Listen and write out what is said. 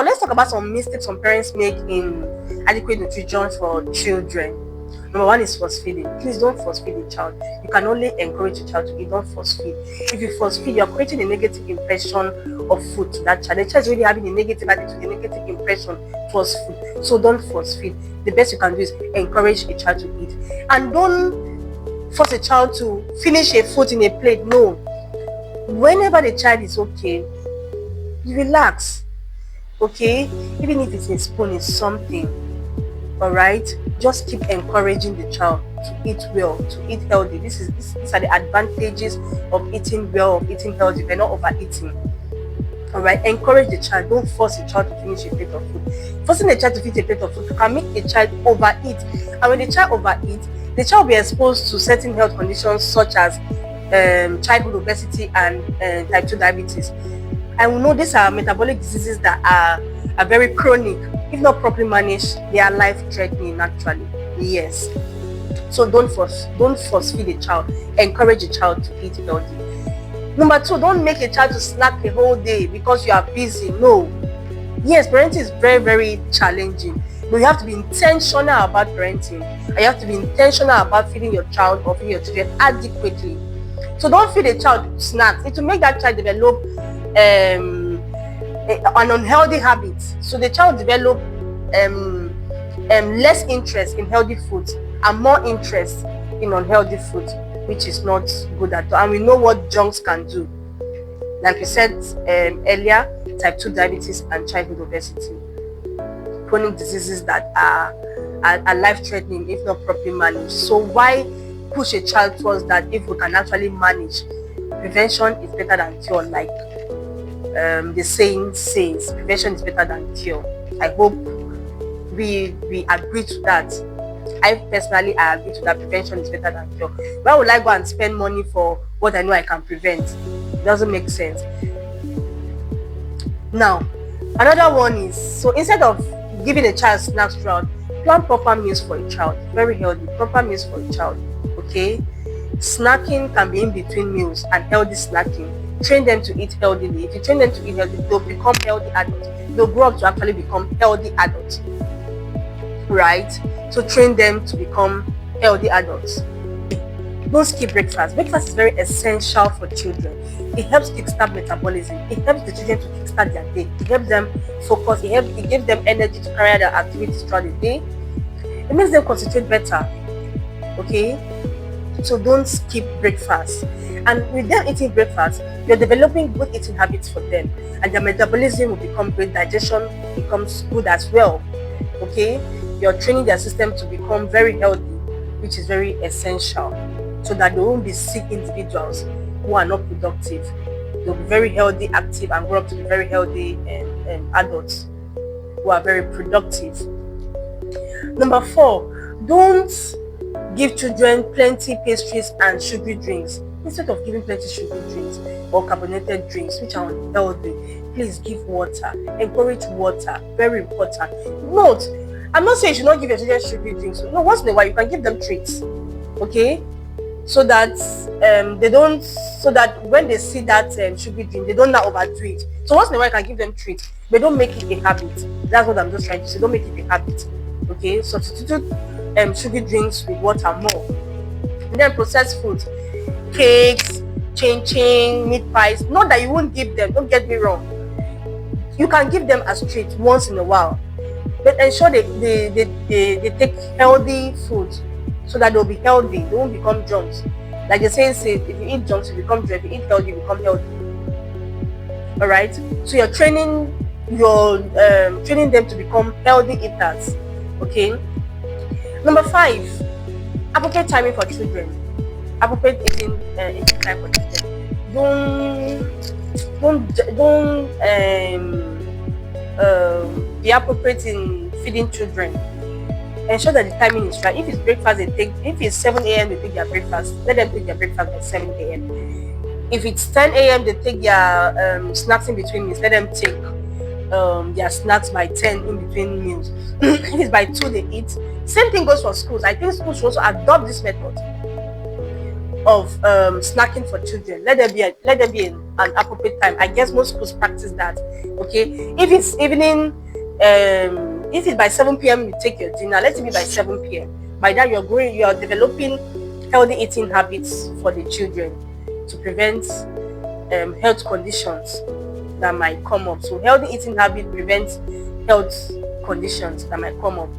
Now let's talk about some mistakes some parents make in adequate nutrition for children. Number one is force feeding. Please don't force feed a child. You can only encourage a child to eat, don't force feed. If you force feed, you're creating a negative impression of food to that child. The child is really having a negative attitude, a negative impression towards food. So don't force feed. The best you can do is encourage a child to eat. And don't force a child to finish a food in a plate. No. Whenever the child is okay, you relax. Okay? Even if it's a spoon, it's something. Alright, just keep encouraging the child to eat well, to eat healthy. These are the advantages of eating well, of eating healthy. We're not overeating. Alright, encourage the child. Don't force a child to finish a plate of food. Forcing a child to finish a plate of food can make a child overeat. And when the child overeats, the child will be exposed to certain health conditions such as childhood obesity and type 2 diabetes. And we know these are metabolic diseases that are very chronic. If not properly managed, they are life-threatening actually. Yes. So don't force feed a child. Encourage a child to eat healthy. Number two, don't make a child to snack the whole day because you are busy. No. Yes, parenting is very, very challenging. But you have to be intentional about parenting. And you have to be intentional about feeding your child or feeding your children adequately. So don't feed a child snacks. It will make that child develop an unhealthy habit. So the child develop less interest in healthy foods and more interest in unhealthy food, which is not good at all. And we know what junks can do. Like we said earlier, type 2 diabetes and childhood obesity, chronic diseases that are life-threatening if not properly managed. So why push a child towards that if we can actually manage? Prevention is better than cure, like the saying says. Prevention is better than cure. I hope we agree to that. I personally agree to that. Prevention is better than cure. Why would I go and spend money for what I know I can prevent? It doesn't make sense. Now, another one is, so instead of giving a child snacks throughout, plan proper meals for a child. Very healthy. Proper meals for a child. Okay? Snacking can be in between meals, and healthy snacking. Train them to eat healthily. If you train them to eat healthy, they'll become healthy adults. They'll grow up to actually become healthy adults. Right? So train them to become healthy adults. Don't skip breakfast. Breakfast is very essential for children. It helps kickstart metabolism. It helps the children to kickstart their day. It helps them focus. It gives them energy to carry out their activities throughout the day. It makes them concentrate better. Okay? So don't skip breakfast. And with them eating breakfast, you're developing good eating habits for them. And their metabolism will become great. Digestion becomes good as well. Okay? You're training their system to become very healthy, which is very essential, so that they won't be sick individuals who are not productive. They'll be very healthy, active, and grow up to be very healthy and adults who are very productive. Number 4, don't give children plenty pastries and sugary drinks. Instead of giving plenty sugary drinks or carbonated drinks, which are unhealthy, please give water. Encourage water. Very important. Note, I'm not saying you should not give your children sugary drinks. No, once in a while you can give them treats. Okay? So that when they see that sugary drink, they don't now overdo it. So once in a while you can give them treats, but don't make it a habit. That's what I'm just trying to say. Don't make it a habit. Okay? Substitute sugary drinks with water more. And then processed foods, cakes, chin, meat pies. Not that you won't give them, don't get me wrong. You can give them as treats once in a while, but ensure they take healthy food so that they'll be healthy. They won't become junks. Like the saying says, if you eat junks, you become drunk. If you eat healthy, you become healthy. Alright? So you're training them to become healthy eaters. Okay? Number 5, appropriate timing for children. Appropriate eating time for children. Don't be appropriate in feeding children. Ensure that the timing is right. If it's breakfast, if it's 7 a.m. they take their breakfast, let them take their breakfast by 7 a.m. If it's 10 a.m. they take their snacks in between meals, let them take their snacks by 10 in between meals. If it's by 2 they eat. Same thing goes for schools. I think schools should also adopt this method. snacking for children. Let there be an appropriate time. I guess most schools practice that. Okay, if it's evening, if it's by 7 p.m. you take your dinner, let it be by 7 p.m. By that you are developing healthy eating habits for the children to prevent health conditions that might come up. So healthy eating habit prevents health conditions that might come up.